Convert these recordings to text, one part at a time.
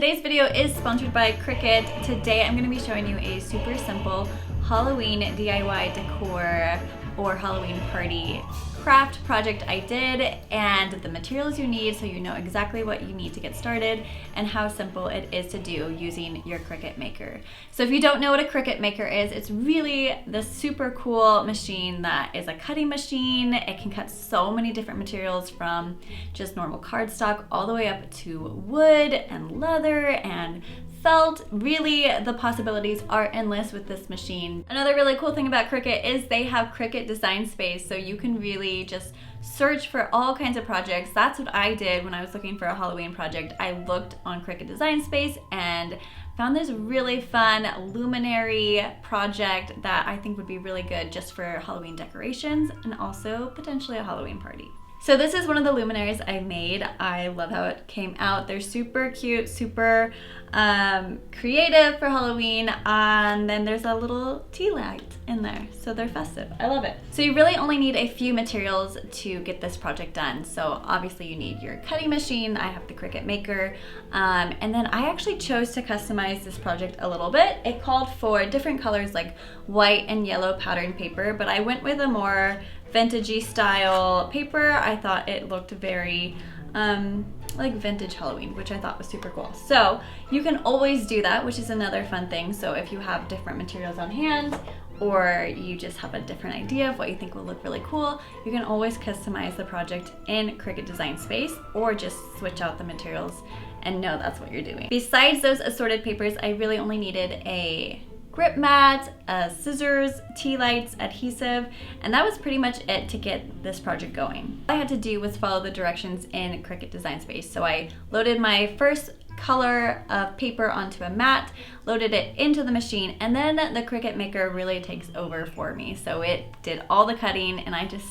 Today's video is sponsored by Cricut. Today I'm going to be showing you a super simple Halloween DIY decor or Halloween party craft project I did, and the materials you need so you know exactly what you need to get started and how simple it is to do using your Cricut maker. So if you don't know what a Cricut maker is, it's really the super cool machine that is a cutting machine. It can cut so many different materials from just normal cardstock all the way up to wood and leather and felt. Really, the possibilities are endless with this machine. Another really cool thing about Cricut is they have Cricut Design Space, so you can really just search for all kinds of projects. That's what I did when I was looking for a Halloween project. I looked on Cricut Design Space and found this really fun luminary project that I think would be really good just for Halloween decorations and also potentially a Halloween party. So this is one of the luminaries I made. I love how it came out. They're super cute, super creative for Halloween. And then there's a little tea light in there, so they're festive. I love it. So you really only need a few materials to get this project done. So obviously you need your cutting machine. I have the Cricut maker. And then I actually chose to customize this project a little bit. It called for different colors like white and yellow pattern paper, but I went with a more vintagey style paper. I thought it looked very like vintage Halloween, which I thought was super cool. So you can always do that, which is another fun thing. So if you have different materials on hand, or you just have a different idea of what you think will look really cool, you can always customize the project in Cricut Design Space, or just switch out the materials and know that's what you're doing. Besides those assorted papers, I really only needed a grip mat, scissors, tea lights, adhesive, and that was pretty much it to get this project going. All I had to do was follow the directions in Cricut Design Space. So I loaded my first color of paper onto a mat, loaded it into the machine, and then the Cricut maker really takes over for me. So it did all the cutting and I just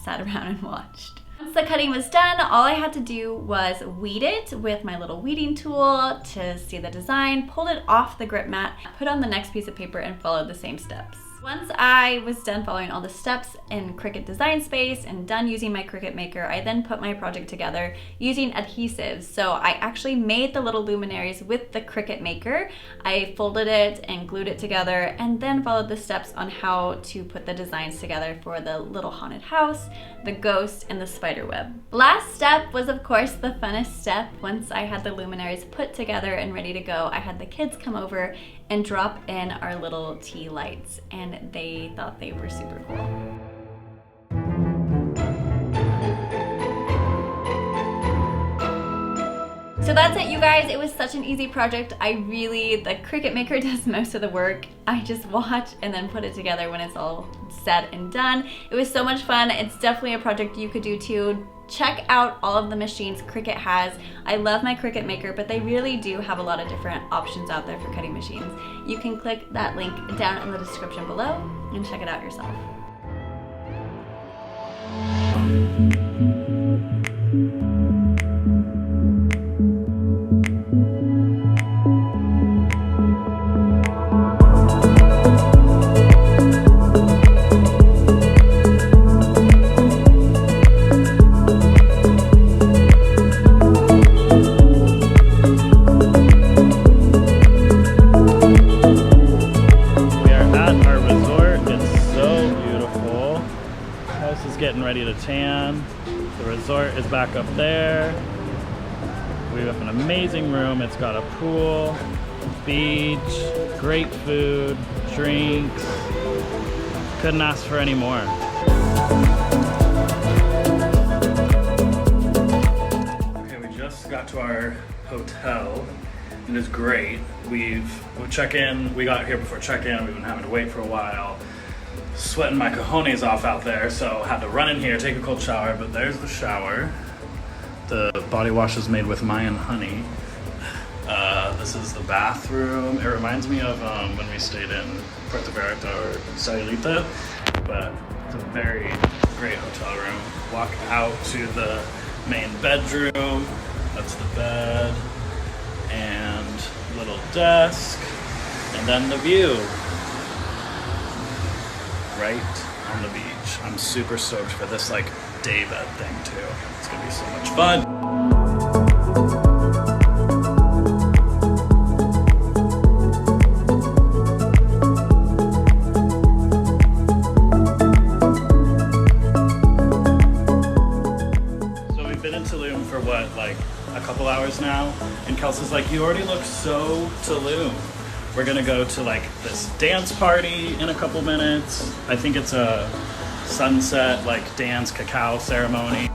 sat around and watched. Once the cutting was done, all I had to do was weed it with my little weeding tool to see the design, pulled it off the grip mat, put on the next piece of paper, and followed the same steps. Once I was done following all the steps in Cricut Design Space and done using my Cricut maker, I then put my project together using adhesives. So I actually made the little luminaries with the Cricut maker. I folded it and glued it together and then followed the steps on how to put the designs together for the little haunted house, the ghost, and the spider web. Last step was of course the funnest step. Once I had the luminaries put together and ready to go, I had the kids come over and drop in our little tea lights, and they thought they were super cool. So that's it, you guys. It was such an easy project. The Cricut maker does most of the work. I just watch and then put it together when it's all said and done. It was so much fun. It's definitely a project you could do too. Check out all of the machines Cricut has. I love my Cricut maker, but they really do have a lot of different options out there for cutting machines. You can click that link down in the description below and check it out yourself. Getting ready to tan. The resort is back up there. We have an amazing room. It's got a pool, beach, great food, drinks. Couldn't ask for any more. Okay, we just got to our hotel. It is great. We got here before check-in. We've been having to wait for a while. Sweating my cojones off out there, so had to run in here, take a cold shower, but there's the shower. The body wash is made with Mayan honey. This is the bathroom. It reminds me of when we stayed in Puerto Vallarta or Sayulita, but it's a very great hotel room. Walk out to the main bedroom. That's the bed and little desk, and then the view. Right on the beach. I'm super stoked for this like day bed thing too. It's gonna be so much fun. is like, you already look so Tulum. We're gonna go to like this dance party in a couple minutes. I think it's a sunset like dance cacao ceremony.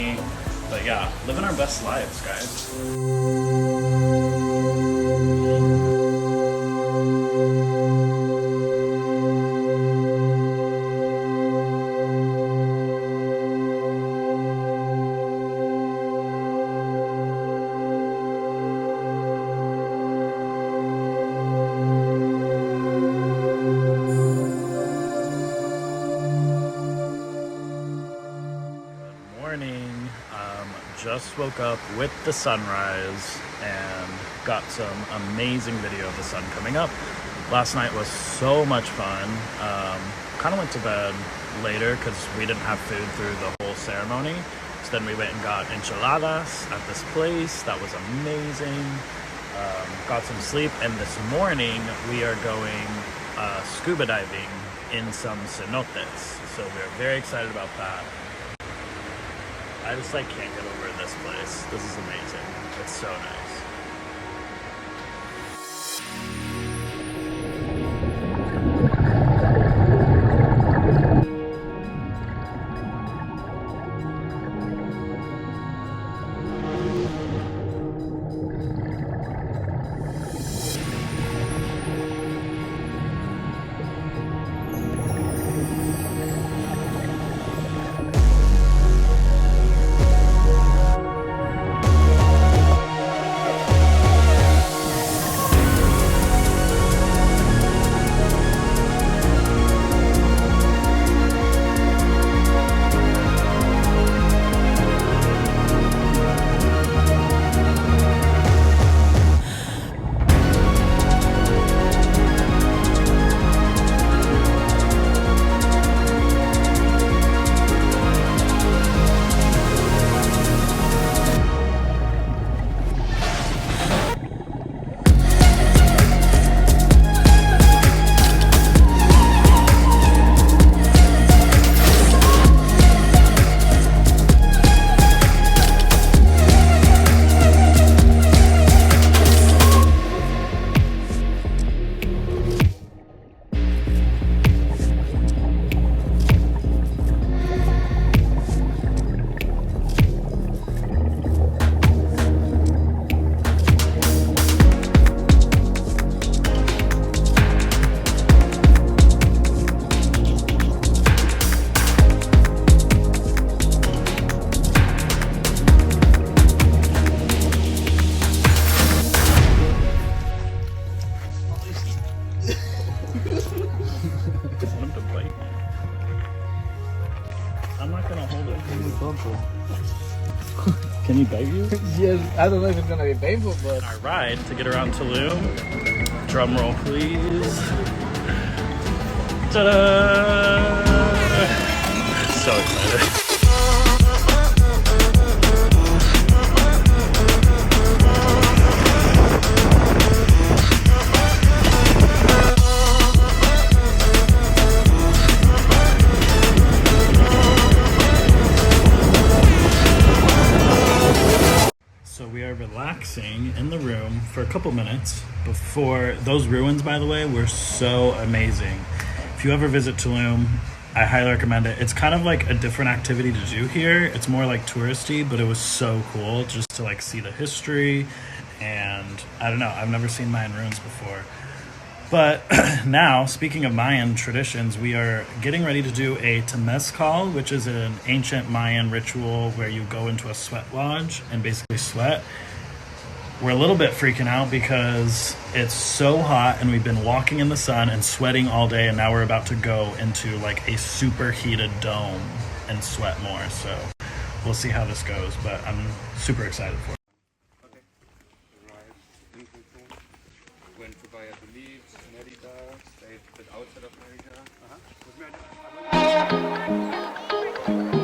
But yeah, living our best lives, guys. Morning. Just woke up with the sunrise and got some amazing video of the sun coming up. Last night was so much fun. Kind of went to bed later because we didn't have food through the whole ceremony. So then we went and got enchiladas at this place. That was amazing. Got some sleep, and this morning we are going scuba diving in some cenotes. So we're very excited about that. I just like can't get over this place. This is amazing. It's so nice. I'm not gonna hold it. Can he bite you? Yes, I don't know if it's gonna be painful, but Our ride to get around Tulum. Drum roll, please. Ta-da! So excited. So we are relaxing in the room for a couple minutes before those ruins, by the way, were so amazing. If you ever visit Tulum, I highly recommend it. It's kind of like a different activity to do here. It's more like touristy, but it was so cool just to like see the history. And I don't know, I've never seen Mayan ruins before. But now, speaking of Mayan traditions, we are getting ready to do a Temazcal, which is an ancient Mayan ritual where you go into a sweat lodge and basically sweat. We're a little bit freaking out because it's so hot and we've been walking in the sun and sweating all day, and now we're about to go into like a super heated dome and sweat more. So we'll see how this goes, but I'm super excited for it. Went to buy, I believe, Merida, stayed a bit outside of Merida.